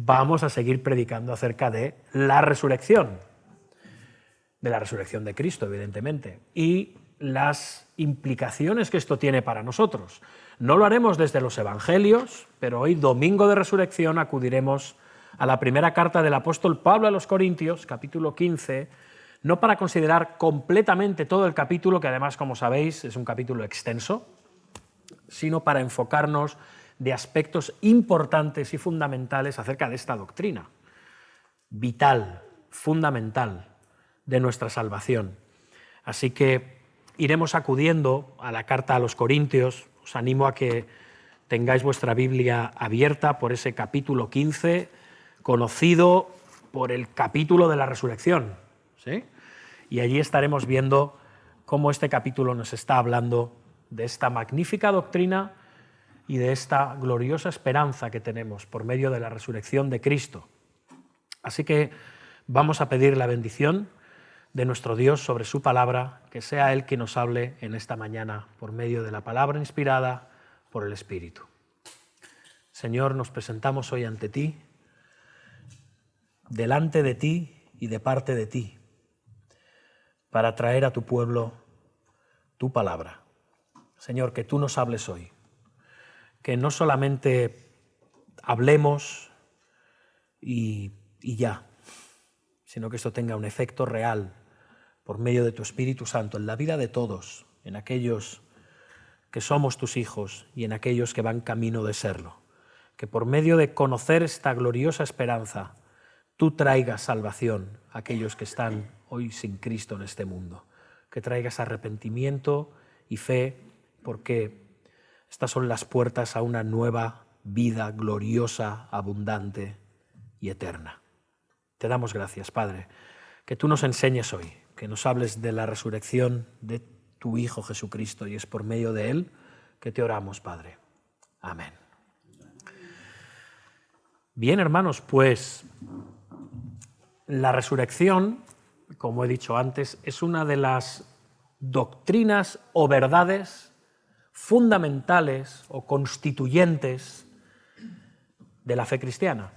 vamos a seguir predicando acerca de la resurrección de Cristo, evidentemente, y las implicaciones que esto tiene para nosotros. No lo haremos desde los Evangelios, pero hoy, domingo de Resurrección, acudiremos a la primera carta del apóstol Pablo a los Corintios, capítulo 15, no para considerar completamente todo el capítulo, que además, como sabéis, es un capítulo extenso, sino para enfocarnos de aspectos importantes y fundamentales acerca de esta doctrina, vital, fundamental, de nuestra salvación. Así que iremos acudiendo a la carta a los Corintios. Os animo a que tengáis vuestra Biblia abierta por ese capítulo 15, conocido por el capítulo de la resurrección, ¿sí? Y allí estaremos viendo cómo este capítulo nos está hablando de esta magnífica doctrina y de esta gloriosa esperanza que tenemos por medio de la resurrección de Cristo. Así que vamos a pedir la bendición de nuestro Dios sobre su palabra, que sea Él quien nos hable en esta mañana por medio de la palabra inspirada por el Espíritu. Señor, nos presentamos hoy ante ti, delante de ti y de parte de ti, para traer a tu pueblo tu palabra. Señor, que tú nos hables hoy, que no solamente hablemos y ya, sino que esto tenga un efecto real por medio de tu Espíritu Santo en la vida de todos, en aquellos que somos tus hijos y en aquellos que van camino de serlo. Que por medio de conocer esta gloriosa esperanza, tú traigas salvación a aquellos que están hoy sin Cristo en este mundo. Que traigas arrepentimiento y fe, porque estas son las puertas a una nueva vida gloriosa, abundante y eterna. Te damos gracias, Padre, que tú nos enseñes hoy, que nos hables de la resurrección de tu Hijo Jesucristo, y es por medio de Él que te oramos, Padre. Amén. Bien, hermanos, pues la resurrección, como he dicho antes, es una de las doctrinas o verdades fundamentales o constituyentes de la fe cristiana.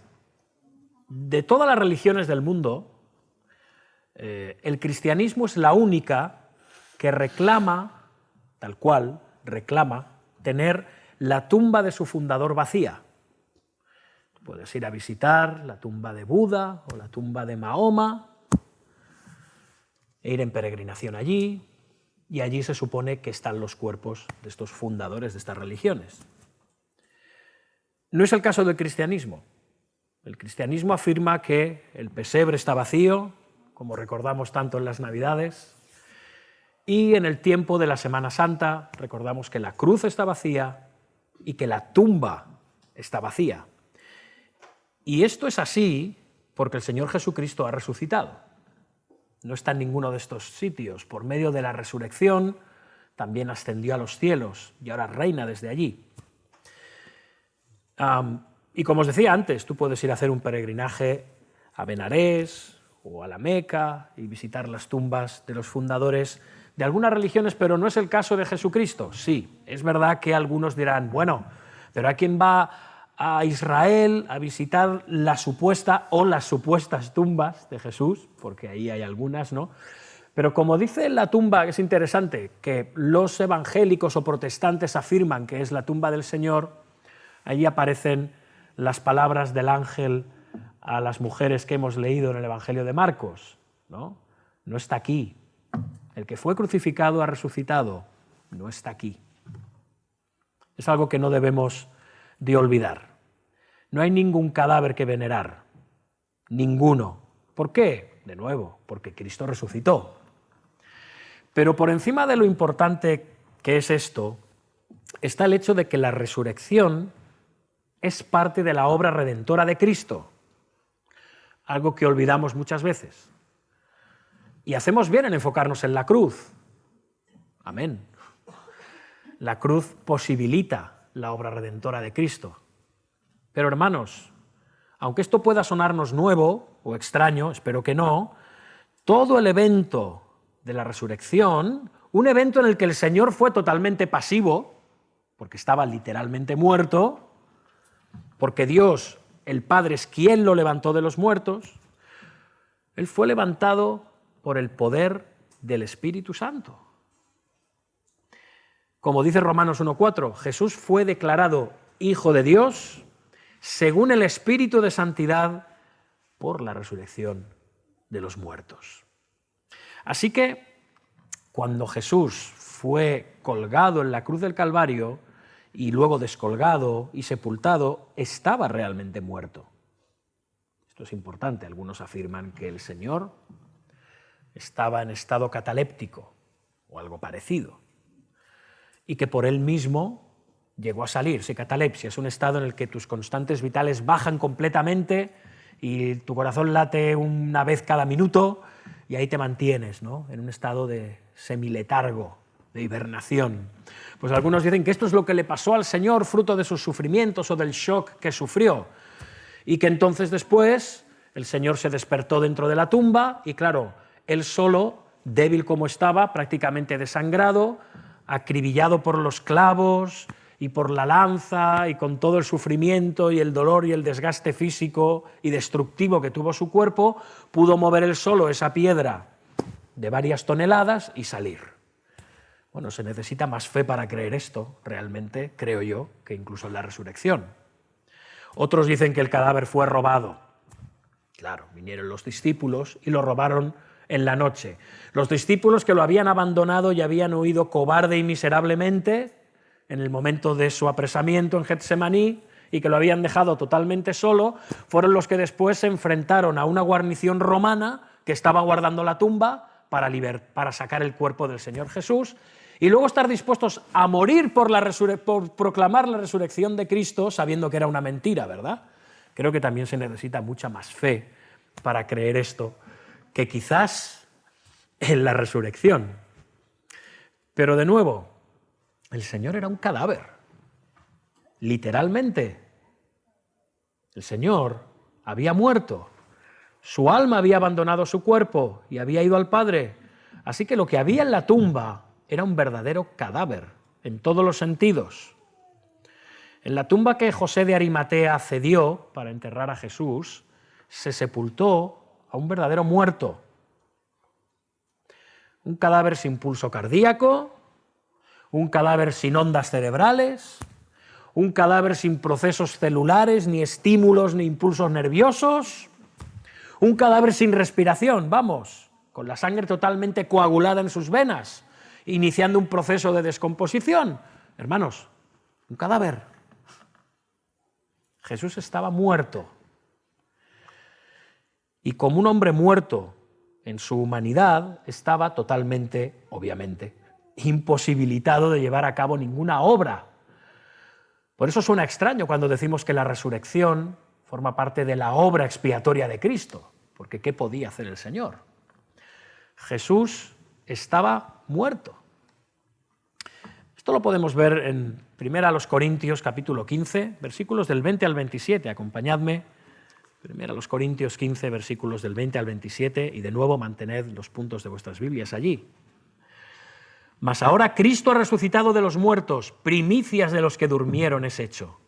De todas las religiones del mundo, el cristianismo es la única que reclama, tal cual, reclama tener la tumba de su fundador vacía. Puedes ir a visitar la tumba de Buda o la tumba de Mahoma e ir en peregrinación allí, y allí se supone que están los cuerpos de estos fundadores de estas religiones. No es el caso del cristianismo. El cristianismo afirma que el pesebre está vacío, como recordamos tanto en las Navidades, y en el tiempo de la Semana Santa recordamos que la cruz está vacía y que la tumba está vacía. Y esto es así porque el Señor Jesucristo ha resucitado. No está en ninguno de estos sitios. Por medio de la resurrección también ascendió a los cielos y ahora reina desde allí. Y como os decía antes, tú puedes ir a hacer un peregrinaje a Benarés o a la Meca y visitar las tumbas de los fundadores de algunas religiones, pero no es el caso de Jesucristo. Sí, es verdad que algunos dirán, bueno, pero ¿a quién va a Israel a visitar la supuesta o las supuestas tumbas de Jesús? Porque ahí hay algunas, ¿no? Pero como dice la tumba, que es interesante, que los evangélicos o protestantes afirman que es la tumba del Señor, allí aparecen las palabras del ángel a las mujeres que hemos leído en el Evangelio de Marcos, ¿no? No está aquí. El que fue crucificado ha resucitado. No está aquí. Es algo que no debemos de olvidar. No hay ningún cadáver que venerar. Ninguno. ¿Por qué? De nuevo, porque Cristo resucitó. Pero por encima de lo importante que es esto, está el hecho de que la resurrección es parte de la obra redentora de Cristo, algo que olvidamos muchas veces. Y hacemos bien en enfocarnos en la cruz. Amén. La cruz posibilita la obra redentora de Cristo. Pero hermanos, aunque esto pueda sonarnos nuevo o extraño, espero que no, todo el evento de la resurrección, un evento en el que el Señor fue totalmente pasivo, porque estaba literalmente muerto, porque Dios el Padre es quien lo levantó de los muertos, Él fue levantado por el poder del Espíritu Santo. Como dice Romanos 1:4, Jesús fue declarado Hijo de Dios según el Espíritu de Santidad por la resurrección de los muertos. Así que cuando Jesús fue colgado en la cruz del Calvario y luego descolgado y sepultado, estaba realmente muerto. Esto es importante. Algunos afirman que el Señor estaba en estado cataléptico o algo parecido y que por él mismo llegó a salir. Si catalepsia es un estado en el que tus constantes vitales bajan completamente y tu corazón late una vez cada minuto y ahí te mantienes, ¿no?, en un estado de semiletargo, de hibernación. Pues algunos dicen que esto es lo que le pasó al Señor fruto de sus sufrimientos o del shock que sufrió y que entonces después el Señor se despertó dentro de la tumba y claro, él solo, débil como estaba, prácticamente desangrado, acribillado por los clavos y por la lanza y con todo el sufrimiento y el dolor y el desgaste físico y destructivo que tuvo su cuerpo, pudo mover él solo esa piedra de varias toneladas y salir. Bueno, se necesita más fe para creer esto, realmente, creo yo, que incluso en la resurrección. Otros dicen que el cadáver fue robado. Claro, vinieron los discípulos y lo robaron en la noche. Los discípulos que lo habían abandonado y habían huido cobarde y miserablemente en el momento de su apresamiento en Getsemaní y que lo habían dejado totalmente solo, fueron los que después se enfrentaron a una guarnición romana que estaba guardando la tumba para sacar el cuerpo del Señor Jesús y luego estar dispuestos a morir por proclamar la resurrección de Cristo sabiendo que era una mentira, ¿verdad? Creo que también se necesita mucha más fe para creer esto que quizás en la resurrección. Pero de nuevo, el Señor era un cadáver, literalmente. El Señor había muerto, su alma había abandonado su cuerpo y había ido al Padre. Así que lo que había en la tumba era un verdadero cadáver, en todos los sentidos. En la tumba que José de Arimatea cedió para enterrar a Jesús, se sepultó a un verdadero muerto. Un cadáver sin pulso cardíaco, un cadáver sin ondas cerebrales, un cadáver sin procesos celulares, ni estímulos, ni impulsos nerviosos, un cadáver sin respiración, vamos, con la sangre totalmente coagulada en sus venas, iniciando un proceso de descomposición. Hermanos, un cadáver. Jesús estaba muerto. Y como un hombre muerto en su humanidad, estaba totalmente, obviamente, imposibilitado de llevar a cabo ninguna obra. Por eso suena extraño cuando decimos que la resurrección forma parte de la obra expiatoria de Cristo, porque ¿qué podía hacer el Señor? Jesús estaba muerto. Esto lo podemos ver en 1 Corintios capítulo 15, versículos del 20 al 27. Acompañadme. 1 Corintios 15, versículos del 20 al 27, y de nuevo mantened los puntos de vuestras Biblias allí. Mas ahora Cristo ha resucitado de los muertos, primicias de los que durmieron es hecho.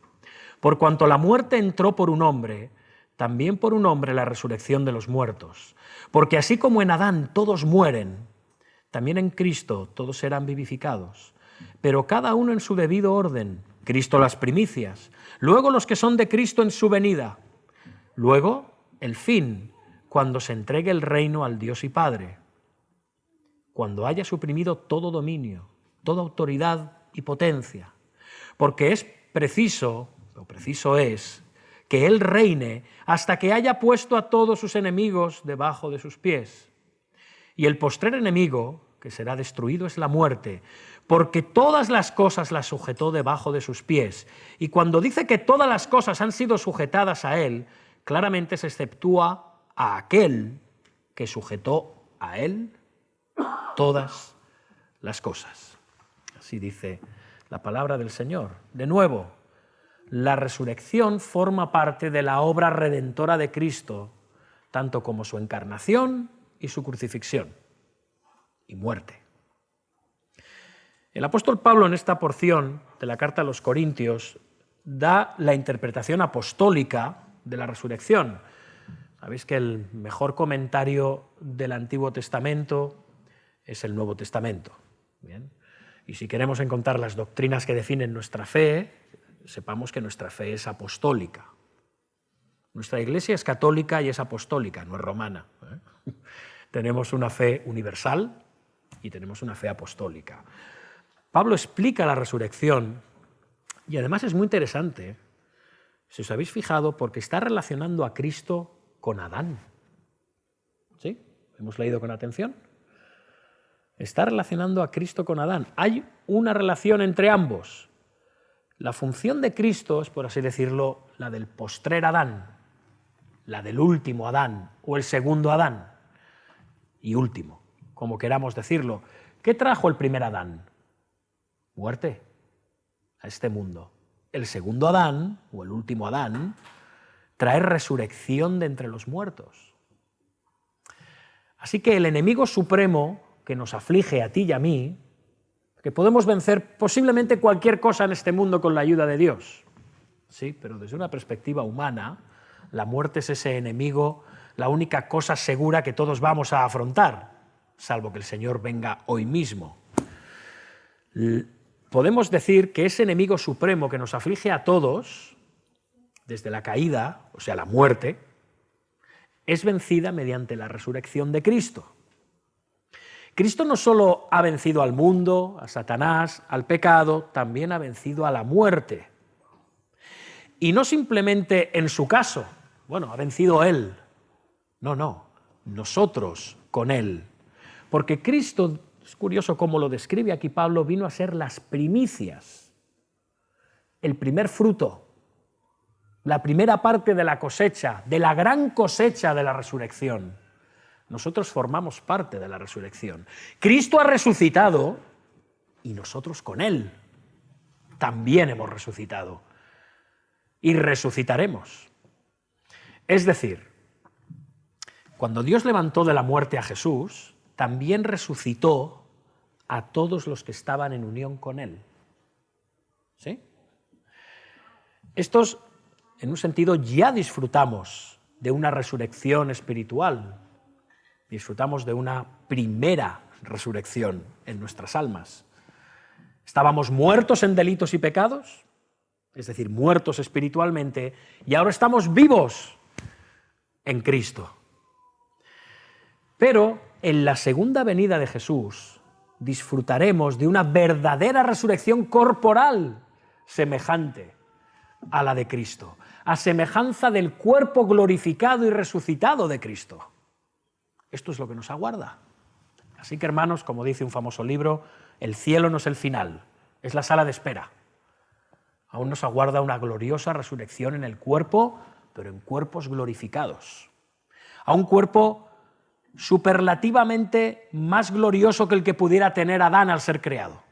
Por cuanto la muerte entró por un hombre, también por un hombre la resurrección de los muertos. Porque así como en Adán todos mueren, también en Cristo todos serán vivificados. Pero cada uno en su debido orden. Cristo las primicias, luego los que son de Cristo en su venida. Luego, el fin, cuando se entregue el reino al Dios y Padre, cuando haya suprimido todo dominio, toda autoridad y potencia, porque es preciso, lo preciso es, que Él reine hasta que haya puesto a todos sus enemigos debajo de sus pies. Y el postrer enemigo, que será destruido, es la muerte, porque todas las cosas las sujetó debajo de sus pies. Y cuando dice que todas las cosas han sido sujetadas a Él, claramente se exceptúa a aquel que sujetó a Él todas las cosas. Así dice la palabra del Señor. De nuevo, la resurrección forma parte de la obra redentora de Cristo, tanto como su encarnación y su crucifixión y muerte. El apóstol Pablo en esta porción de la carta a los Corintios da la interpretación apostólica de la resurrección. Sabéis que el mejor comentario del Antiguo Testamento es el Nuevo Testamento. ¿Bien? Y si queremos encontrar las doctrinas que definen nuestra fe, sepamos que nuestra fe es apostólica. Nuestra Iglesia es católica y es apostólica, no es romana. Tenemos una fe universal y tenemos una fe apostólica. Pablo explica la resurrección y además es muy interesante, si os habéis fijado, porque está relacionando a Cristo con Adán. ¿Sí? ¿Hemos leído con atención? Está relacionando a Cristo con Adán. Hay una relación entre ambos. La función de Cristo es, por así decirlo, la del postrer Adán, la del último Adán o el segundo Adán y último, como queramos decirlo. ¿Qué trajo el primer Adán? Muerte a este mundo. El segundo Adán o el último Adán trae resurrección de entre los muertos. Así que el enemigo supremo que nos aflige a ti y a mí, que podemos vencer posiblemente cualquier cosa en este mundo con la ayuda de Dios. Sí, pero desde una perspectiva humana, la muerte es ese enemigo, la única cosa segura que todos vamos a afrontar, salvo que el Señor venga hoy mismo. Podemos decir que ese enemigo supremo que nos aflige a todos, desde la caída, o sea, la muerte, es vencida mediante la resurrección de Cristo. Cristo no solo ha vencido al mundo, a Satanás, al pecado, también ha vencido a la muerte. Y no simplemente en su caso, bueno, ha vencido Él. No, nosotros con Él. Porque Cristo, es curioso cómo lo describe aquí Pablo, vino a ser las primicias, el primer fruto, la primera parte de la cosecha, de la gran cosecha de la resurrección. Nosotros formamos parte de la resurrección. Cristo ha resucitado y nosotros con Él también hemos resucitado y resucitaremos. Es decir, cuando Dios levantó de la muerte a Jesús, también resucitó a todos los que estaban en unión con Él. ¿Sí? Estos, en un sentido, ya disfrutamos de una resurrección espiritual. Disfrutamos de una primera resurrección en nuestras almas. Estábamos muertos en delitos y pecados, es decir, muertos espiritualmente, y ahora estamos vivos en Cristo. Pero en la segunda venida de Jesús disfrutaremos de una verdadera resurrección corporal semejante a la de Cristo, a semejanza del cuerpo glorificado y resucitado de Cristo. Esto es lo que nos aguarda. Así que, hermanos, como dice un famoso libro, el cielo no es el final, es la sala de espera. Aún nos aguarda una gloriosa resurrección en el cuerpo, pero en cuerpos glorificados. A un cuerpo superlativamente más glorioso que el que pudiera tener Adán al ser creado.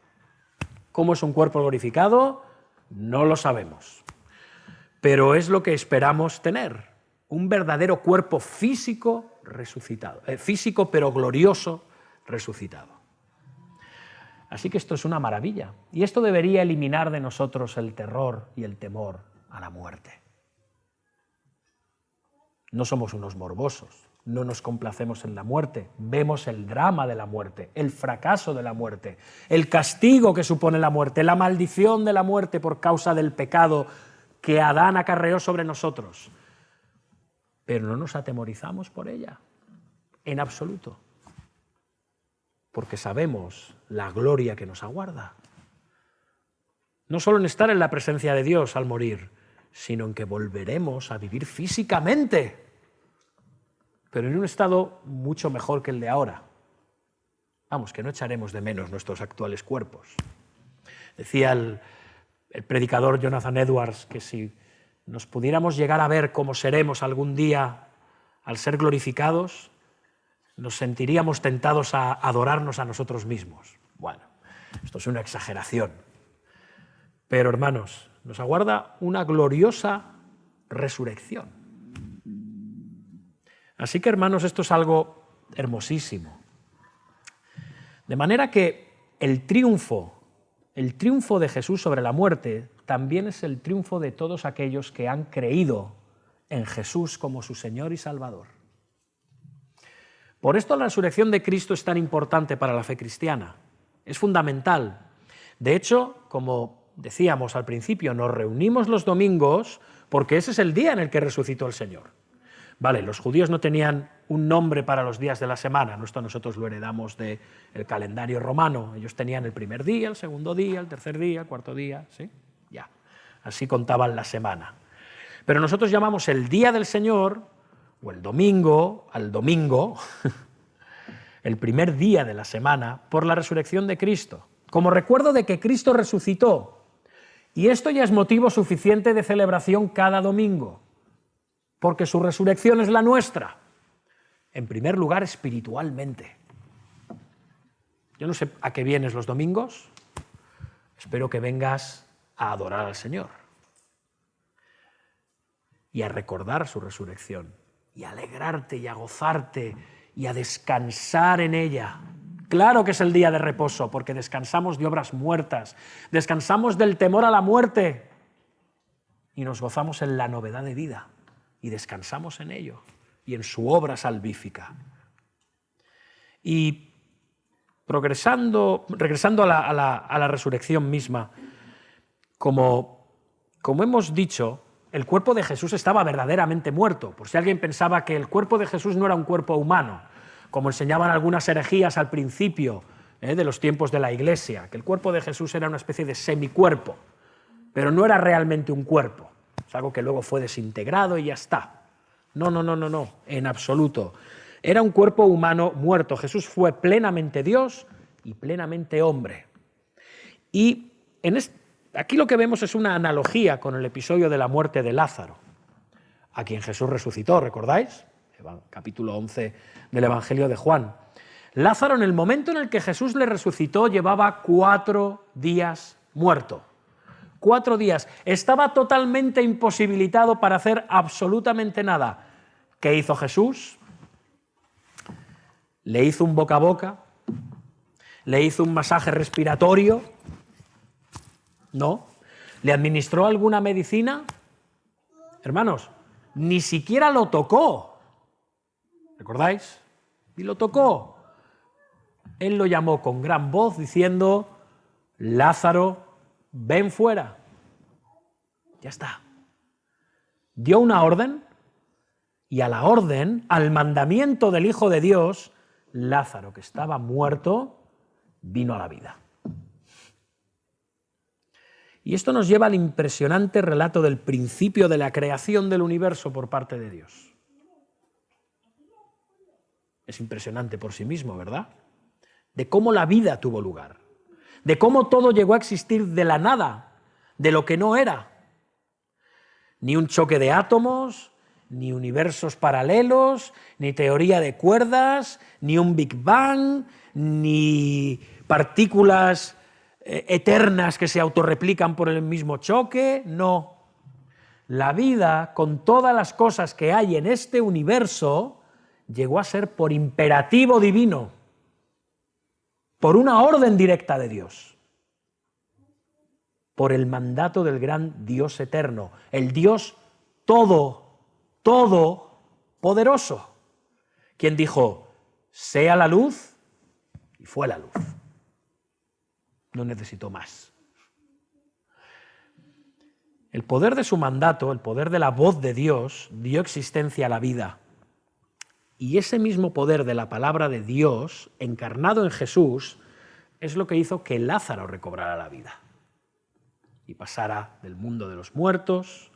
¿Cómo es un cuerpo glorificado? No lo sabemos. Pero es lo que esperamos tener. Un verdadero cuerpo físico resucitado, físico pero glorioso resucitado. Así que esto es una maravilla y esto debería eliminar de nosotros el terror y el temor a la muerte. No somos unos morbosos, no nos complacemos en la muerte, vemos el drama de la muerte, el fracaso de la muerte, el castigo que supone la muerte, la maldición de la muerte por causa del pecado que Adán acarreó sobre nosotros. Pero no nos atemorizamos por ella, en absoluto, porque sabemos la gloria que nos aguarda. No solo en estar en la presencia de Dios al morir, sino en que volveremos a vivir físicamente, pero en un estado mucho mejor que el de ahora. Vamos, que no echaremos de menos nuestros actuales cuerpos. Decía el predicador Jonathan Edwards que si nos pudiéramos llegar a ver cómo seremos algún día al ser glorificados, nos sentiríamos tentados a adorarnos a nosotros mismos. Bueno, esto es una exageración. Pero, hermanos, nos aguarda una gloriosa resurrección. Así que, hermanos, esto es algo hermosísimo. De manera que el triunfo de Jesús sobre la muerte también es el triunfo de todos aquellos que han creído en Jesús como su Señor y Salvador. Por esto la resurrección de Cristo es tan importante para la fe cristiana. Es fundamental. De hecho, como decíamos al principio, nos reunimos los domingos porque ese es el día en el que resucitó el Señor. Vale, los judíos no tenían un nombre para los días de la semana, esto nosotros lo heredamos del calendario romano. Ellos tenían el primer día, el segundo día, el tercer día, el cuarto día, ¿sí? Ya, así contaban la semana. Pero nosotros llamamos el día del Señor, o el domingo, al domingo, el primer día de la semana, por la resurrección de Cristo, como recuerdo de que Cristo resucitó. Y esto ya es motivo suficiente de celebración cada domingo, porque su resurrección es la nuestra. En primer lugar, espiritualmente. Yo no sé a qué vienes los domingos, espero que vengas a adorar al Señor y a recordar su resurrección, y a alegrarte y a gozarte y a descansar en ella. Claro que es el día de reposo, porque descansamos de obras muertas, descansamos del temor a la muerte y nos gozamos en la novedad de vida y descansamos en ello y en su obra salvífica. Y regresando a la resurrección misma, como hemos dicho, el cuerpo de Jesús estaba verdaderamente muerto, por si alguien pensaba que el cuerpo de Jesús no era un cuerpo humano, como enseñaban algunas herejías al principio de los tiempos de la Iglesia, que el cuerpo de Jesús era una especie de semicuerpo, pero no era realmente un cuerpo, es algo que luego fue desintegrado y ya está. No, en absoluto. Era un cuerpo humano muerto. Jesús fue plenamente Dios y plenamente hombre. Y aquí lo que vemos es una analogía con el episodio de la muerte de Lázaro, a quien Jesús resucitó, ¿recordáis? Capítulo 11 del Evangelio de Juan. Lázaro, en el momento en el que Jesús le resucitó, llevaba 4 días muerto. 4 días. Estaba totalmente imposibilitado para hacer absolutamente nada. ¿Qué hizo Jesús? Le hizo un boca a boca, le hizo un masaje respiratorio, ¿no? ¿Le administró alguna medicina? Hermanos, ni siquiera lo tocó. ¿Recordáis? Y lo tocó. Él lo llamó con gran voz diciendo: Lázaro, ven fuera. Ya está. Dio una orden y a la orden, al mandamiento del Hijo de Dios, Lázaro, que estaba muerto, vino a la vida. Y esto nos lleva al impresionante relato del principio de la creación del universo por parte de Dios. Es impresionante por sí mismo, ¿verdad? De cómo la vida tuvo lugar, de cómo todo llegó a existir de la nada, de lo que no era. Ni un choque de átomos, ni universos paralelos, ni teoría de cuerdas, ni un Big Bang, ni partículas eternas que se autorreplican por el mismo choque. No. La vida, con todas las cosas que hay en este universo, llegó a ser por imperativo divino, por una orden directa de Dios, por el mandato del gran Dios eterno, el Dios todopoderoso, quien dijo: sea la luz, y fue la luz. No necesitó más. El poder de su mandato, el poder de la voz de Dios, dio existencia a la vida. Y ese mismo poder de la palabra de Dios, encarnado en Jesús, es lo que hizo que Lázaro recobrara la vida y pasara del mundo de los muertos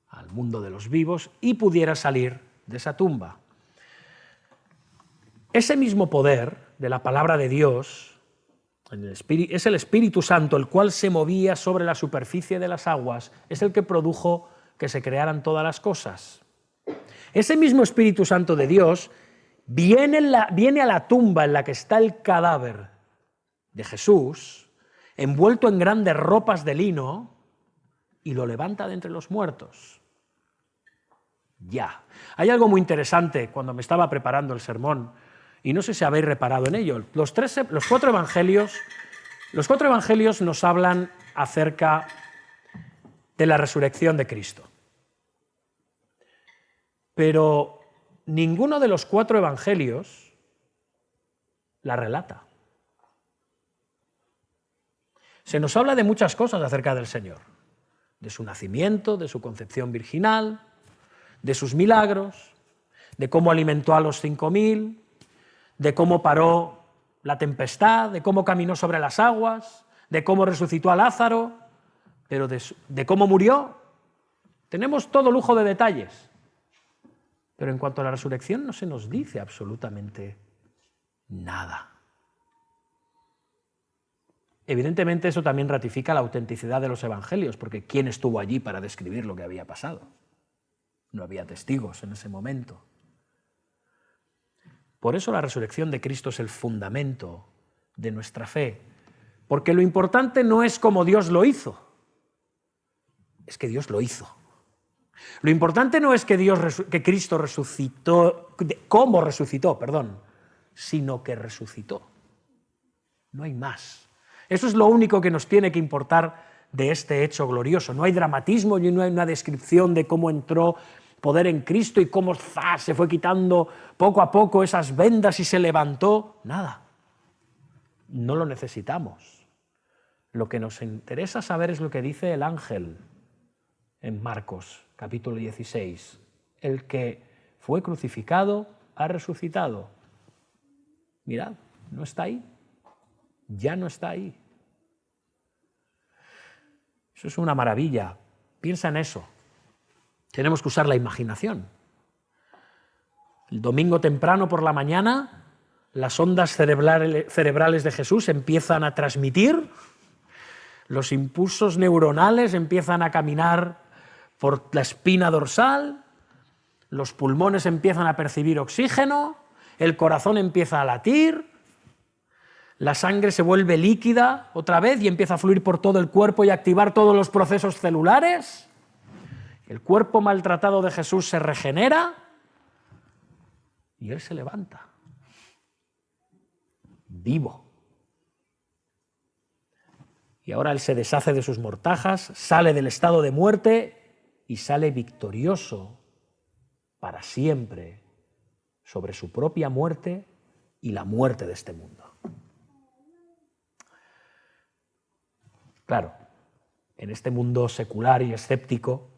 al mundo de los vivos y pudiera salir de esa tumba. Ese mismo poder de la palabra de Dios es el Espíritu Santo, el cual se movía sobre la superficie de las aguas, es el que produjo que se crearan todas las cosas. Ese mismo Espíritu Santo de Dios viene a la tumba en la que está el cadáver de Jesús, envuelto en grandes ropas de lino, y lo levanta de entre los muertos. Ya. Hay algo muy interesante cuando me estaba preparando el sermón, y no sé si habéis reparado en ello. Los 4 evangelios nos hablan acerca de la resurrección de Cristo. pero ninguno de los 4 evangelios la relata. Se nos habla de muchas cosas acerca del Señor, de su nacimiento, de su concepción virginal, de sus milagros, de cómo alimentó a los 5000, de cómo paró la tempestad, de cómo caminó sobre las aguas, de cómo resucitó a Lázaro, pero de cómo murió. Tenemos todo lujo de detalles, pero en cuanto a la resurrección no se nos dice absolutamente nada. Evidentemente eso también ratifica la autenticidad de los evangelios, porque ¿quién estuvo allí para describir lo que había pasado? No había testigos en ese momento. Por eso la resurrección de Cristo es el fundamento de nuestra fe, porque lo importante no es cómo Dios lo hizo, es que Dios lo hizo. Lo importante no es que Cristo resucitó, cómo resucitó, sino que resucitó. No hay más. Eso es lo único que nos tiene que importar de este hecho glorioso. No hay dramatismo y no hay una descripción de cómo entró poder en Cristo y cómo se fue quitando poco a poco esas vendas y se levantó. Nada. No lo necesitamos. Lo que nos interesa saber es lo que dice el ángel en Marcos, capítulo 16. El que fue crucificado ha resucitado. Mirad, no está ahí. Ya no está ahí. Eso es una maravilla. Piensa en eso. Tenemos que usar la imaginación. El domingo temprano por la mañana, las ondas cerebrales de Jesús empiezan a transmitir, los impulsos neuronales empiezan a caminar por la espina dorsal, los pulmones empiezan a percibir oxígeno, el corazón empieza a latir, la sangre se vuelve líquida otra vez y empieza a fluir por todo el cuerpo y a activar todos los procesos celulares. El cuerpo maltratado de Jesús se regenera y Él se levanta, vivo. Y ahora Él se deshace de sus mortajas, sale del estado de muerte y sale victorioso para siempre sobre su propia muerte y la muerte de este mundo. Claro, en este mundo secular y escéptico,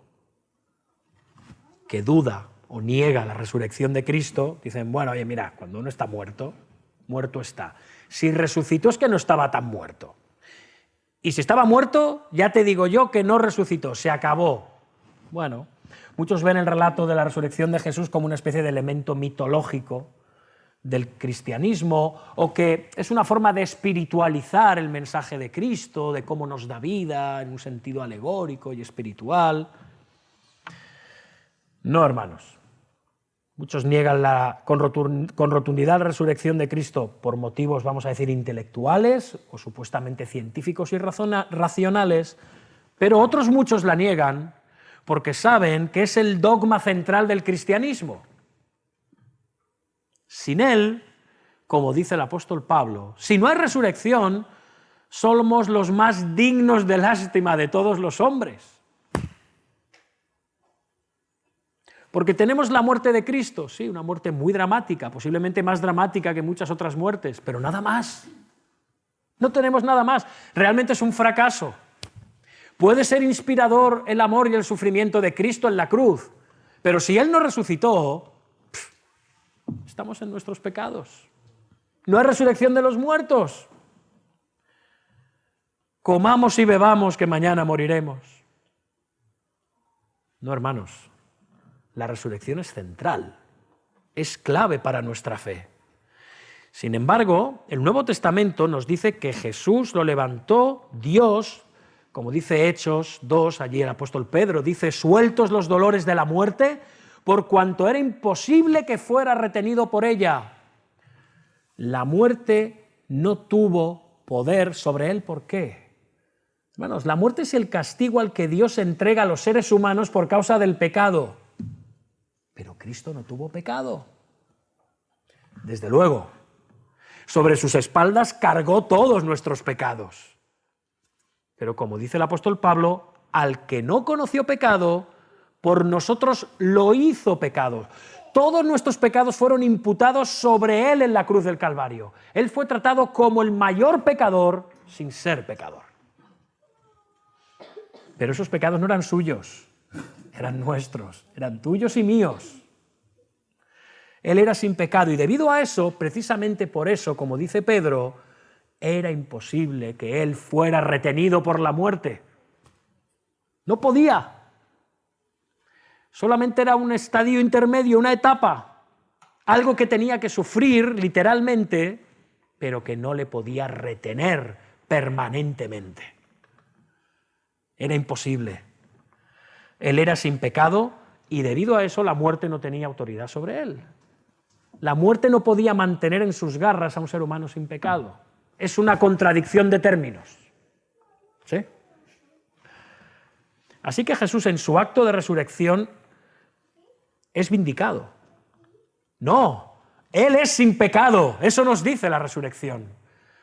que duda o niega la resurrección de Cristo, dicen, bueno, oye, mira, cuando uno está muerto, muerto está. Si resucitó es que no estaba tan muerto. Y si estaba muerto, ya te digo yo que no resucitó, se acabó. Bueno, muchos ven el relato de la resurrección de Jesús como una especie de elemento mitológico del cristianismo, o que es una forma de espiritualizar el mensaje de Cristo, de cómo nos da vida en un sentido alegórico y espiritual. No, hermanos. Muchos niegan con rotundidad la resurrección de Cristo por motivos, vamos a decir, intelectuales o supuestamente científicos y racionales, pero otros muchos la niegan porque saben que es el dogma central del cristianismo. Sin él, como dice el apóstol Pablo, si no hay resurrección, somos los más dignos de lástima de todos los hombres. Porque tenemos la muerte de Cristo, sí, una muerte muy dramática, posiblemente más dramática que muchas otras muertes, pero nada más. No tenemos nada más. Realmente es un fracaso. Puede ser inspirador el amor y el sufrimiento de Cristo en la cruz, pero si Él no resucitó, estamos en nuestros pecados. No hay resurrección de los muertos. Comamos y bebamos que mañana moriremos. No, hermanos. La resurrección es central, es clave para nuestra fe. Sin embargo, el Nuevo Testamento nos dice que Jesús lo levantó Dios, como dice Hechos 2, allí el apóstol Pedro dice, sueltos los dolores de la muerte, por cuanto era imposible que fuera retenido por ella. La muerte no tuvo poder sobre él, ¿por qué? Hermanos, la muerte es el castigo al que Dios entrega a los seres humanos por causa del pecado. Pero Cristo no tuvo pecado. Desde luego, sobre sus espaldas cargó todos nuestros pecados. Pero como dice el apóstol Pablo, al que no conoció pecado, por nosotros lo hizo pecado. Todos nuestros pecados fueron imputados sobre Él en la cruz del Calvario. Él fue tratado como el mayor pecador sin ser pecador. Pero esos pecados no eran suyos, eran nuestros, eran tuyos y míos. Él era sin pecado y debido a eso, precisamente por eso, como dice Pedro, era imposible que Él fuera retenido por la muerte. No podía. Solamente era un estadio intermedio, una etapa, algo que tenía que sufrir literalmente, pero que no le podía retener permanentemente. Era imposible. Él era sin pecado y debido a eso la muerte no tenía autoridad sobre él. La muerte no podía mantener en sus garras a un ser humano sin pecado. Es una contradicción de términos. ¿Sí? Así que Jesús en su acto de resurrección es vindicado. No, Él es sin pecado, eso nos dice la resurrección.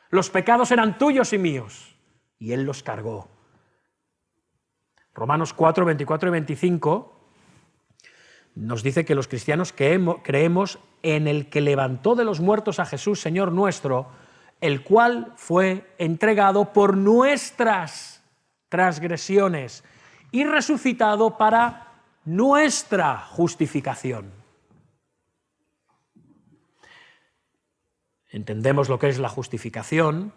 Los pecados eran tuyos y míos, y Él los cargó. Romanos 4, 24 y 25 nos dice que los cristianos creemos en el que levantó de los muertos a Jesús, Señor nuestro, el cual fue entregado por nuestras transgresiones y resucitado para nuestra justificación. Entendemos lo que es la justificación,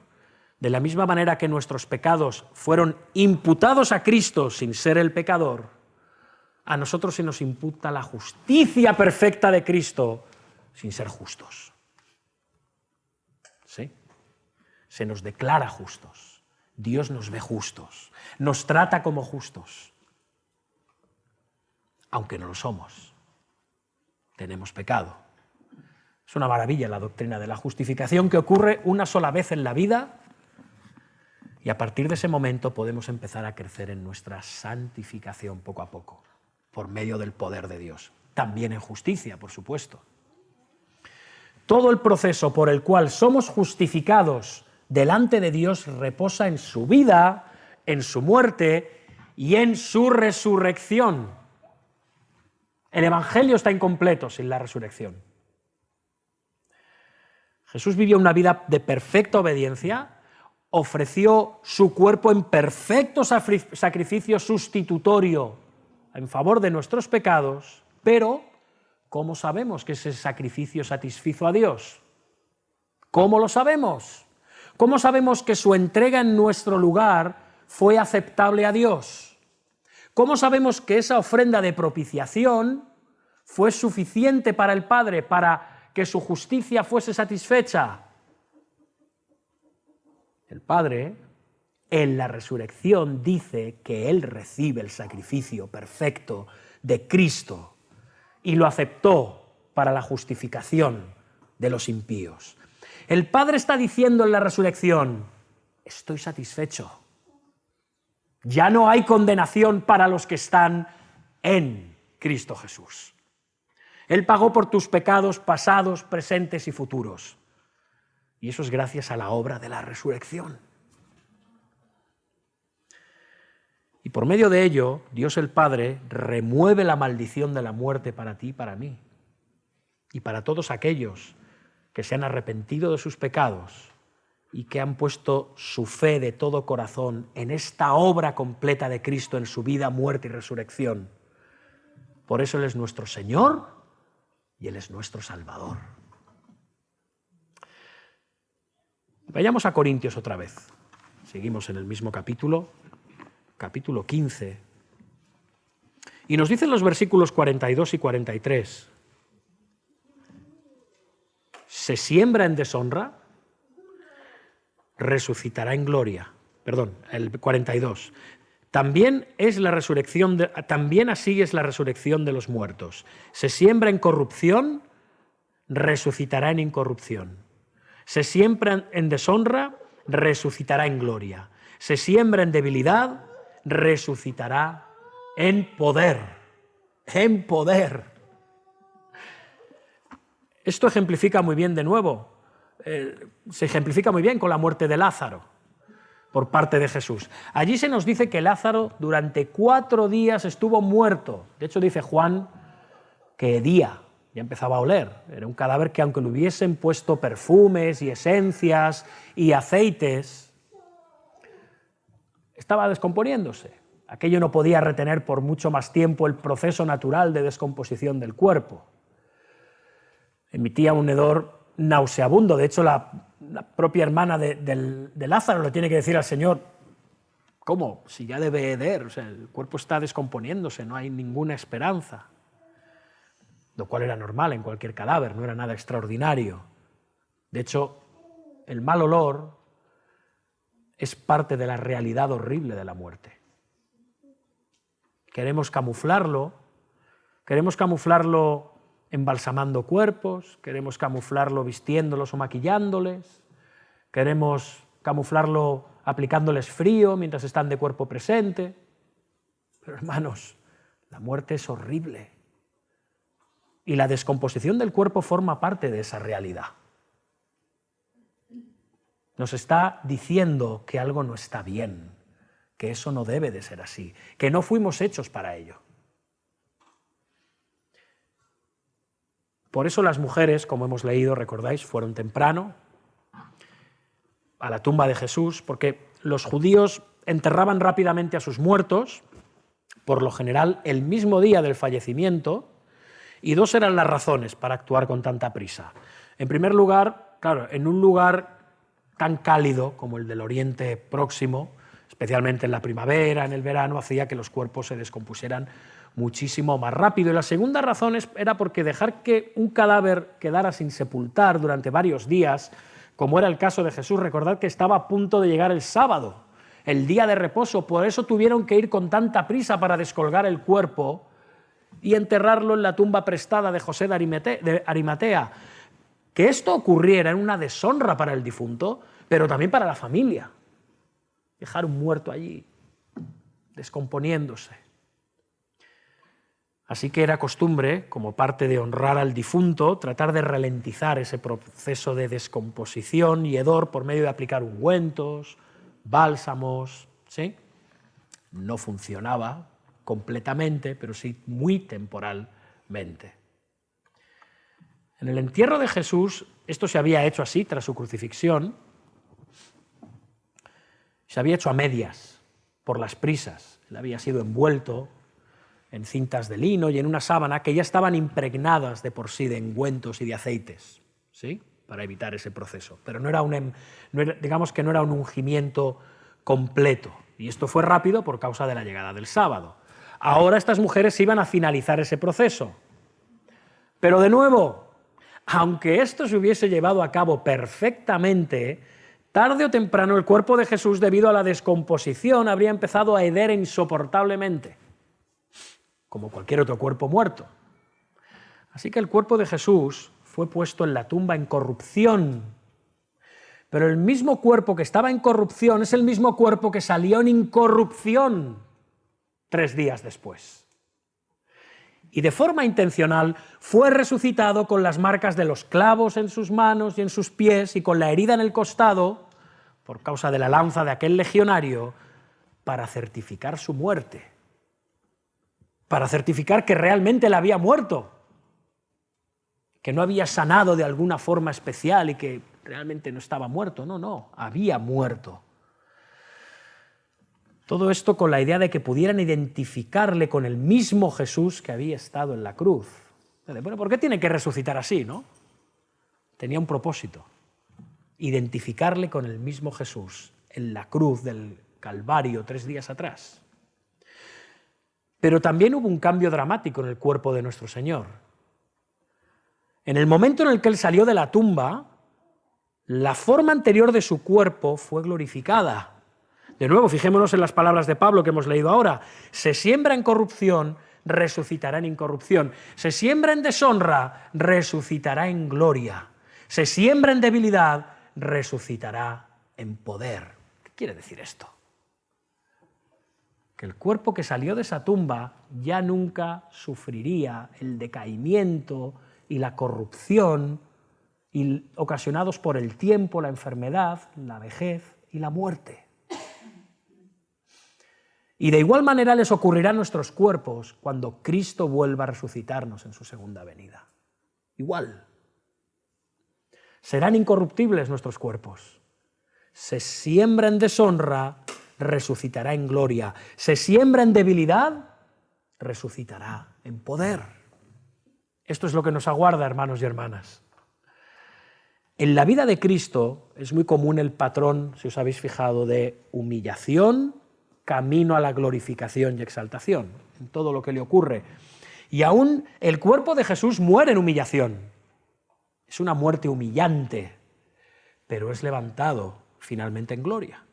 de la misma manera que nuestros pecados fueron imputados a Cristo sin ser el pecador, a nosotros se nos imputa la justicia perfecta de Cristo sin ser justos. ¿Sí? Se nos declara justos. Dios nos ve justos, nos trata como justos, aunque no lo somos. Tenemos pecado. Es una maravilla la doctrina de la justificación que ocurre una sola vez en la vida y a partir de ese momento podemos empezar a crecer en nuestra santificación poco a poco, por medio del poder de Dios. También en justicia, por supuesto. Todo el proceso por el cual somos justificados delante de Dios reposa en su vida, en su muerte y en su resurrección. El Evangelio está incompleto sin la resurrección. Jesús vivió una vida de perfecta obediencia, ofreció su cuerpo en perfecto sacrificio sustitutorio en favor de nuestros pecados, pero ¿cómo sabemos que ese sacrificio satisfizo a Dios? ¿Cómo lo sabemos? ¿Cómo sabemos que su entrega en nuestro lugar fue aceptable a Dios? ¿Cómo sabemos que esa ofrenda de propiciación fue suficiente para el Padre para que su justicia fuese satisfecha? El Padre, en la resurrección, dice que Él recibe el sacrificio perfecto de Cristo y lo aceptó para la justificación de los impíos. El Padre está diciendo en la resurrección, estoy satisfecho. Ya no hay condenación para los que están en Cristo Jesús. Él pagó por tus pecados pasados, presentes y futuros. Y eso es gracias a la obra de la resurrección. Y por medio de ello, Dios el Padre remueve la maldición de la muerte para ti y para mí. Y para todos aquellos que se han arrepentido de sus pecados y que han puesto su fe de todo corazón en esta obra completa de Cristo en su vida, muerte y resurrección. Por eso Él es nuestro Señor y Él es nuestro Salvador. Vayamos a Corintios otra vez. Seguimos en el mismo capítulo 15. Y nos dicen los versículos 42 y 43. Se siembra en deshonra, resucitará en gloria. Perdón, el 42. También así es la resurrección de los muertos. Se siembra en corrupción, resucitará en incorrupción. Se siembra en deshonra, resucitará en gloria. Se siembra en debilidad, resucitará en poder. En poder. Esto ejemplifica muy bien de nuevo. Se ejemplifica muy bien con la muerte de Lázaro. por parte de Jesús. Allí se nos dice que Lázaro durante 4 días estuvo muerto. De hecho, dice Juan que hedía, ya empezaba a oler. Era un cadáver que, aunque le hubiesen puesto perfumes y esencias y aceites, estaba descomponiéndose. Aquello no podía retener por mucho más tiempo el proceso natural de descomposición del cuerpo. Emitía un hedor nauseabundo. De hecho, la propia hermana de Lázaro le tiene que decir al Señor: ¿cómo? Si ya debe heder, o sea, el cuerpo está descomponiéndose, no hay ninguna esperanza. Lo cual era normal en cualquier cadáver, no era nada extraordinario. De hecho, el mal olor es parte de la realidad horrible de la muerte. Queremos camuflarlo embalsamando cuerpos, queremos camuflarlo vistiéndolos o maquillándoles, queremos camuflarlo aplicándoles frío mientras están de cuerpo presente. Pero hermanos, la muerte es horrible y la descomposición del cuerpo forma parte de esa realidad. Nos está diciendo que algo no está bien, que eso no debe de ser así, que no fuimos hechos para ello. Por eso las mujeres, como hemos leído, recordáis, fueron temprano a la tumba de Jesús, porque los judíos enterraban rápidamente a sus muertos, por lo general el mismo día del fallecimiento, y 2 eran las razones para actuar con tanta prisa. En primer lugar, claro, en un lugar tan cálido como el del Oriente Próximo, especialmente en la primavera, en el verano, hacía que los cuerpos se descompusieran muchísimo más rápido. Y la segunda razón era porque dejar que un cadáver quedara sin sepultar durante varios días, como era el caso de Jesús, recordad que estaba a punto de llegar el sábado, el día de reposo, por eso tuvieron que ir con tanta prisa para descolgar el cuerpo y enterrarlo en la tumba prestada de José de Arimatea. Que esto ocurriera era una deshonra para el difunto, pero también para la familia. Dejar un muerto allí, descomponiéndose. Así que era costumbre, como parte de honrar al difunto, tratar de ralentizar ese proceso de descomposición y hedor por medio de aplicar ungüentos, bálsamos, ¿sí? No funcionaba completamente, pero sí muy temporalmente. En el entierro de Jesús, esto se había hecho así tras su crucifixión, se había hecho a medias, por las prisas. Él había sido envuelto en cintas de lino y en una sábana que ya estaban impregnadas de por sí de ungüentos y de aceites, ¿sí? Para evitar ese proceso. Pero digamos que no era un ungimiento completo. Y esto fue rápido por causa de la llegada del sábado. Ahora estas mujeres iban a finalizar ese proceso. Pero de nuevo, aunque esto se hubiese llevado a cabo perfectamente, tarde o temprano el cuerpo de Jesús, debido a la descomposición, habría empezado a heder insoportablemente, como cualquier otro cuerpo muerto. Así que el cuerpo de Jesús fue puesto en la tumba en corrupción. Pero el mismo cuerpo que estaba en corrupción es el mismo cuerpo que salió en incorrupción 3 días después. Y de forma intencional fue resucitado con las marcas de los clavos en sus manos y en sus pies y con la herida en el costado, por causa de la lanza de aquel legionario, para certificar su muerte. Para certificar que realmente él había muerto, que no había sanado de alguna forma especial y que realmente no estaba muerto. No, había muerto. Todo esto con la idea de que pudieran identificarle con el mismo Jesús que había estado en la cruz. Bueno, ¿por qué tiene que resucitar así, no? Tenía un propósito: identificarle con el mismo Jesús en la cruz del Calvario 3 días atrás. Pero también hubo un cambio dramático en el cuerpo de nuestro Señor. En el momento en el que Él salió de la tumba, la forma anterior de su cuerpo fue glorificada. De nuevo, fijémonos en las palabras de Pablo que hemos leído ahora. Se siembra en corrupción, resucitará en incorrupción. Se siembra en deshonra, resucitará en gloria. Se siembra en debilidad, resucitará en poder. ¿Qué quiere decir esto? Que el cuerpo que salió de esa tumba ya nunca sufriría el decaimiento y la corrupción ocasionados por el tiempo, la enfermedad, la vejez y la muerte. Y de igual manera les ocurrirá a nuestros cuerpos cuando Cristo vuelva a resucitarnos en su segunda venida. Igual. Serán incorruptibles nuestros cuerpos. Se siembra en deshonra, resucitará en gloria. Se siembra en debilidad, resucitará en poder. Esto es lo que nos aguarda, hermanos y hermanas. En la vida de Cristo es muy común el patrón, si os habéis fijado, de humillación, camino a la glorificación y exaltación, en todo lo que le ocurre. Y aún el cuerpo de Jesús muere en humillación. Es una muerte humillante, pero es levantado finalmente en gloria.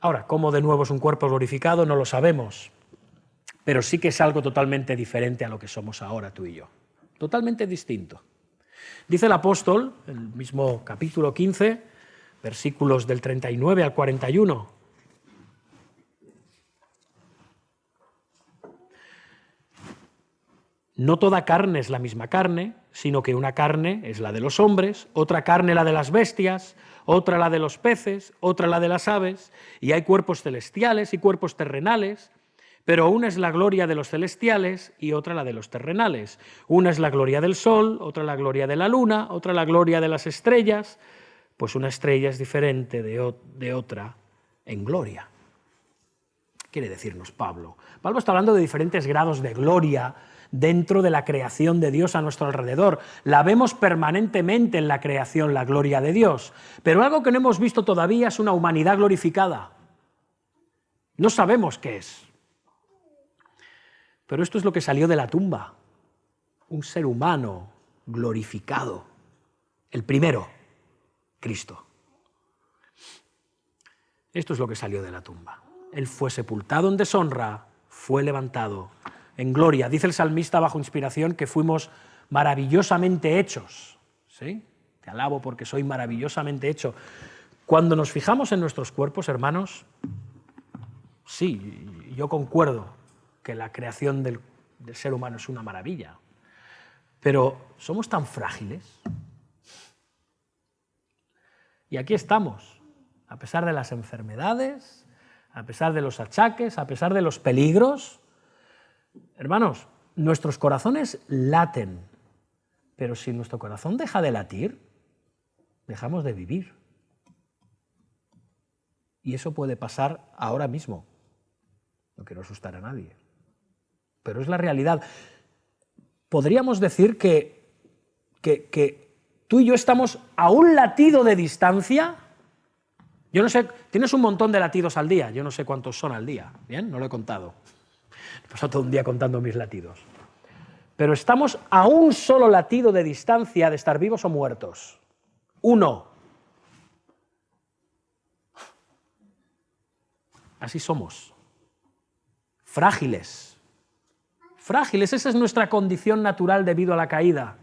Ahora, ¿cómo de nuevo es un cuerpo glorificado? No lo sabemos, pero sí que es algo totalmente diferente a lo que somos ahora tú y yo. Totalmente distinto. Dice el apóstol, el mismo capítulo 15, versículos del 39 al 41. No toda carne es la misma carne, sino que una carne es la de los hombres, otra carne la de las bestias, otra la de los peces, otra la de las aves, y hay cuerpos celestiales y cuerpos terrenales, pero una es la gloria de los celestiales y otra la de los terrenales. Una es la gloria del sol, otra la gloria de la luna, otra la gloria de las estrellas, pues una estrella es diferente de otra en gloria. ¿Qué quiere decirnos Pablo? Pablo está hablando de diferentes grados de gloria dentro de la creación de Dios a nuestro alrededor. La vemos permanentemente en la creación, la gloria de Dios. Pero algo que no hemos visto todavía es una humanidad glorificada. No sabemos qué es. Pero esto es lo que salió de la tumba. Un ser humano glorificado. El primero, Cristo. Esto es lo que salió de la tumba. Él fue sepultado en deshonra, fue levantado en gloria. Dice el salmista bajo inspiración que fuimos maravillosamente hechos. ¿Sí? Te alabo porque soy maravillosamente hecho. Cuando nos fijamos en nuestros cuerpos, hermanos, sí, yo concuerdo que la creación del ser humano es una maravilla, pero somos tan frágiles. Y aquí estamos, a pesar de las enfermedades, a pesar de los achaques, a pesar de los peligros. Hermanos, nuestros corazones laten, pero si nuestro corazón deja de latir, dejamos de vivir. Y eso puede pasar ahora mismo. No quiero asustar a nadie, pero es la realidad. Podríamos decir que tú y yo estamos a un latido de distancia. Yo no sé, tienes un montón de latidos al día, yo no sé cuántos son al día, ¿bien? No lo he contado. He pasado todo un día contando mis latidos. Pero estamos a un solo latido de distancia de estar vivos o muertos. Uno. Así somos. Frágiles. Frágiles, esa es nuestra condición natural debido a la caída.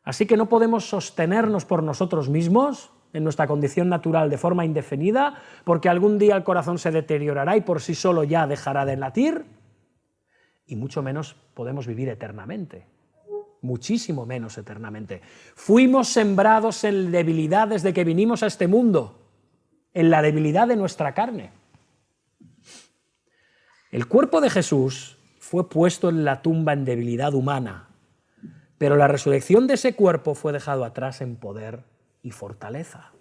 Así que no podemos sostenernos por nosotros mismos en nuestra condición natural de forma indefinida, porque algún día el corazón se deteriorará y por sí solo ya dejará de latir, y mucho menos podemos vivir eternamente, muchísimo menos eternamente. Fuimos sembrados en debilidad desde que vinimos a este mundo, en la debilidad de nuestra carne. El cuerpo de Jesús fue puesto en la tumba en debilidad humana, pero la resurrección de ese cuerpo fue dejado atrás en poder y fortaleza.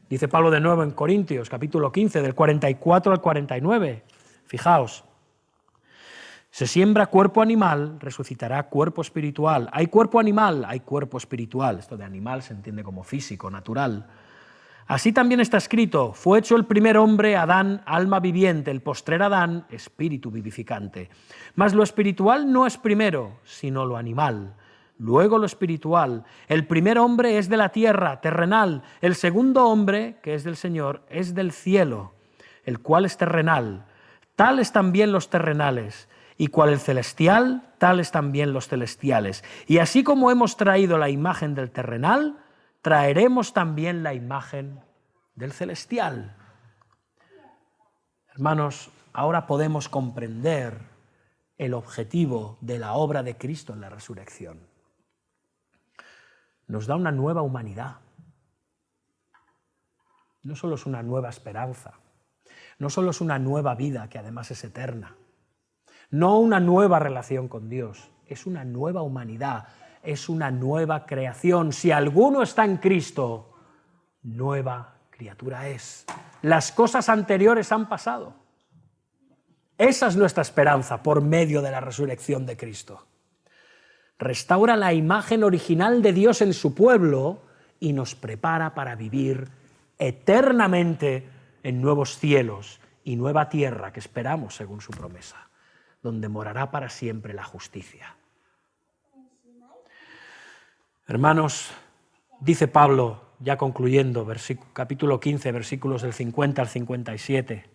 Dice Pablo de nuevo en Corintios, capítulo 15, del 44 al 49. Fijaos, se siembra cuerpo animal, resucitará cuerpo espiritual. Hay cuerpo animal, hay cuerpo espiritual. Esto de animal se entiende como físico, natural. Así también está escrito, fue hecho el primer hombre, Adán, alma viviente, el postrer Adán, espíritu vivificante. Mas lo espiritual no es primero, sino lo animal. Luego lo espiritual. El primer hombre es de la tierra, terrenal. El segundo hombre, que es del Señor, es del cielo, el cual es terrenal. Tales también los terrenales. Y cual el celestial, tales también los celestiales. Y así como hemos traído la imagen del terrenal, traeremos también la imagen del celestial. Hermanos, ahora podemos comprender el objetivo de la obra de Cristo en la resurrección. Nos da una nueva humanidad. no solo es una nueva esperanza, no solo es una nueva vida que además es eterna, no una nueva relación con Dios, es una nueva humanidad, es una nueva creación. Si alguno está en Cristo, nueva criatura es. Las cosas anteriores han pasado. Esa es nuestra esperanza por medio de la resurrección de Cristo. Restaura la imagen original de Dios en su pueblo y nos prepara para vivir eternamente en nuevos cielos y nueva tierra que esperamos según su promesa, donde morará para siempre la justicia. Hermanos, dice Pablo, ya concluyendo, capítulo 15, versículos del 50 al 57.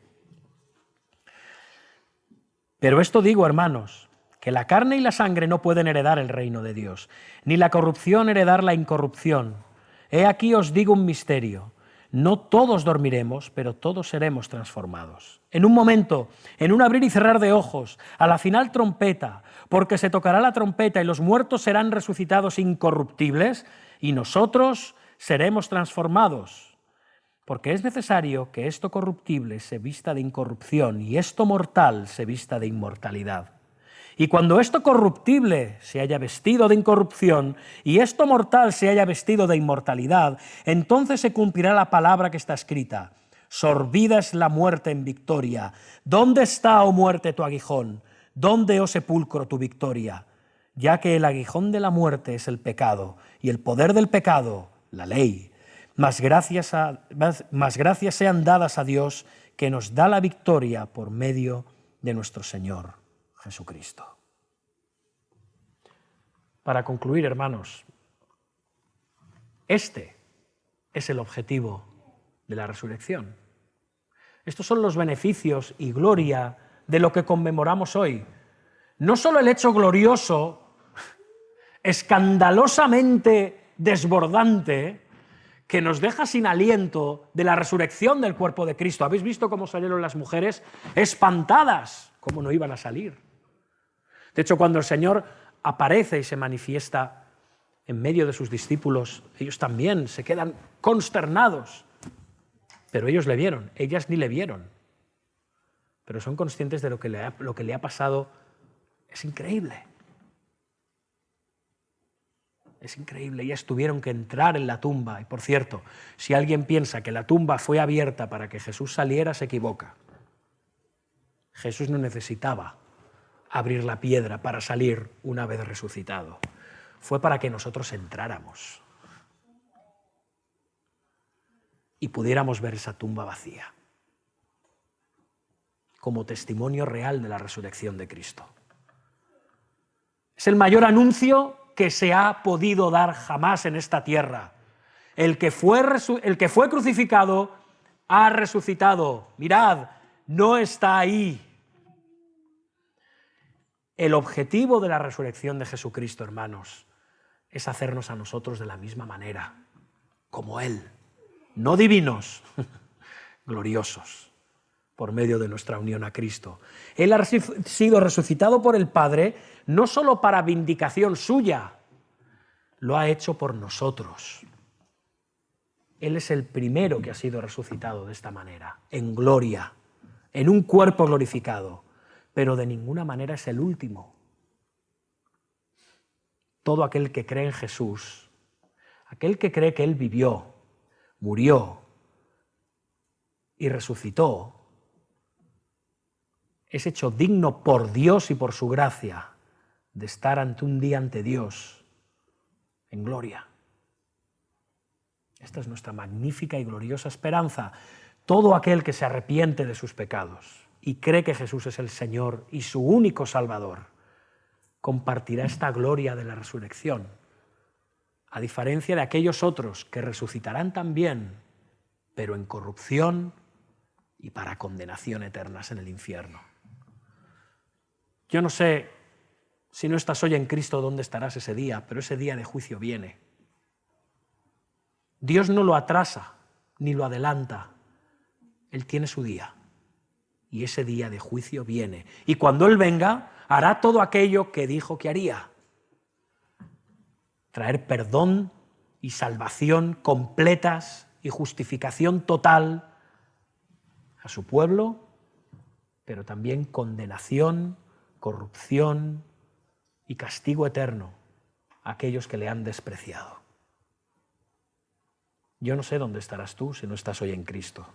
Pero esto digo, hermanos, que la carne y la sangre no pueden heredar el reino de Dios, ni la corrupción heredar la incorrupción. He aquí os digo un misterio. No todos dormiremos, pero todos seremos transformados. En un momento, en un abrir y cerrar de ojos, a la final trompeta, porque se tocará la trompeta y los muertos serán resucitados incorruptibles y nosotros seremos transformados. Porque es necesario que esto corruptible se vista de incorrupción y esto mortal se vista de inmortalidad. Y cuando esto corruptible se haya vestido de incorrupción y esto mortal se haya vestido de inmortalidad, entonces se cumplirá la palabra que está escrita: sorbida es la muerte en victoria. ¿Dónde está, oh muerte, tu aguijón? ¿Dónde, oh sepulcro, tu victoria? Ya que el aguijón de la muerte es el pecado y el poder del pecado, la ley. Mas gracias sean dadas a Dios, que nos da la victoria por medio de nuestro Señor Jesucristo. Para concluir, hermanos, este es el objetivo de la resurrección. Estos son los beneficios y gloria de lo que conmemoramos hoy. No solo el hecho glorioso, escandalosamente desbordante, que nos deja sin aliento de la resurrección del cuerpo de Cristo. ¿Habéis visto cómo salieron las mujeres espantadas? ¿Cómo no iban a salir? De hecho, cuando el Señor aparece y se manifiesta en medio de sus discípulos, ellos también se quedan consternados. Pero ellos le vieron, ellas ni le vieron. Pero son conscientes de lo que le ha pasado. Es increíble. Es increíble. Ellas tuvieron que entrar en la tumba. Y por cierto, si alguien piensa que la tumba fue abierta para que Jesús saliera, se equivoca. Jesús no necesitaba abrir la piedra para salir una vez resucitado. Fue para que nosotros entráramos y pudiéramos ver esa tumba vacía como testimonio real de la resurrección de Cristo. Es el mayor anuncio que se ha podido dar jamás en esta tierra. El que fue crucificado ha resucitado. Mirad, no está ahí. El objetivo de la resurrección de Jesucristo, hermanos, es hacernos a nosotros de la misma manera, como Él. No divinos, gloriosos, por medio de nuestra unión a Cristo. Él ha sido resucitado por el Padre, no solo para vindicación suya, lo ha hecho por nosotros. Él es el primero que ha sido resucitado de esta manera, en gloria, en un cuerpo glorificado, pero de ninguna manera es el último. Todo aquel que cree en Jesús, aquel que cree que Él vivió, murió y resucitó, es hecho digno por Dios y por su gracia de estar un día ante Dios en gloria. Esta es nuestra magnífica y gloriosa esperanza. Todo aquel que se arrepiente de sus pecados y cree que Jesús es el Señor y su único Salvador, compartirá esta gloria de la resurrección, a diferencia de aquellos otros que resucitarán también, pero en corrupción y para condenación eternas en el infierno. Yo no sé si no estás hoy en Cristo, ¿dónde estarás ese día? Pero ese día de juicio viene. Dios no lo atrasa ni lo adelanta. Él tiene su día. Y ese día de juicio viene. Y cuando Él venga, hará todo aquello que dijo que haría. Traer perdón y salvación completas y justificación total a su pueblo, pero también condenación, corrupción y castigo eterno a aquellos que le han despreciado. Yo no sé dónde estarás tú si no estás hoy en Cristo,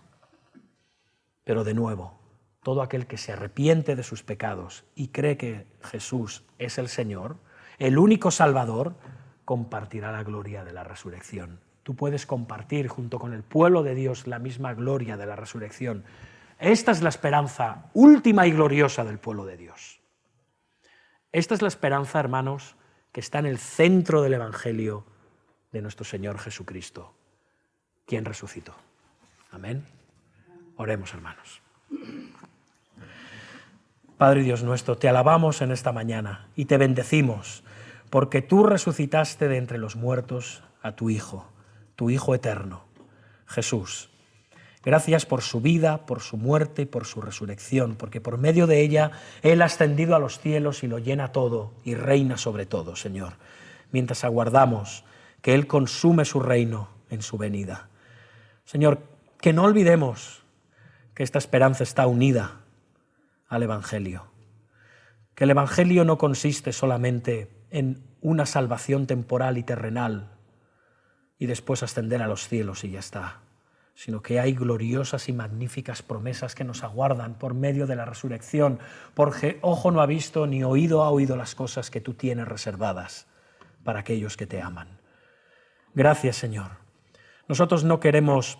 pero de nuevo, todo aquel que se arrepiente de sus pecados y cree que Jesús es el Señor, el único Salvador, compartirá la gloria de la resurrección. Tú puedes compartir junto con el pueblo de Dios la misma gloria de la resurrección. Esta es la esperanza última y gloriosa del pueblo de Dios. Esta es la esperanza, hermanos, que está en el centro del Evangelio de nuestro Señor Jesucristo, quien resucitó. Amén. Oremos, hermanos. Padre Dios nuestro, te alabamos en esta mañana y te bendecimos, porque tú resucitaste de entre los muertos a tu Hijo eterno, Jesús. Gracias por su vida, por su muerte y por su resurrección, porque por medio de ella Él ha ascendido a los cielos y lo llena todo y reina sobre todo, Señor, mientras aguardamos que Él consume su reino en su venida. Señor, que no olvidemos que esta esperanza está unida al Evangelio, que el Evangelio no consiste solamente en una salvación temporal y terrenal y después ascender a los cielos y ya está, sino que hay gloriosas y magníficas promesas que nos aguardan por medio de la resurrección, porque ojo no ha visto ni oído ha oído las cosas que tú tienes reservadas para aquellos que te aman. Gracias, Señor. Nosotros no queremos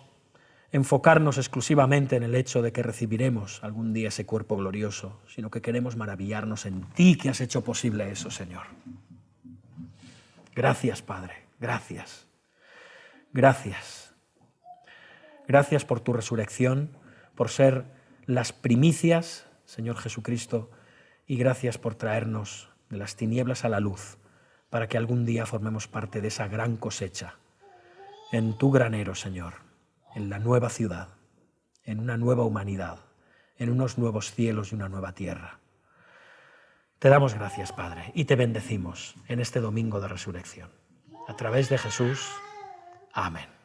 enfocarnos exclusivamente en el hecho de que recibiremos algún día ese cuerpo glorioso, sino que queremos maravillarnos en ti que has hecho posible eso, Señor. Gracias, Padre, gracias. Gracias. Gracias por tu resurrección, por ser las primicias, Señor Jesucristo, y gracias por traernos de las tinieblas a la luz, para que algún día formemos parte de esa gran cosecha en tu granero, Señor, en la nueva ciudad, en una nueva humanidad, en unos nuevos cielos y una nueva tierra. Te damos gracias, Padre, y te bendecimos en este domingo de resurrección. A través de Jesús. Amén.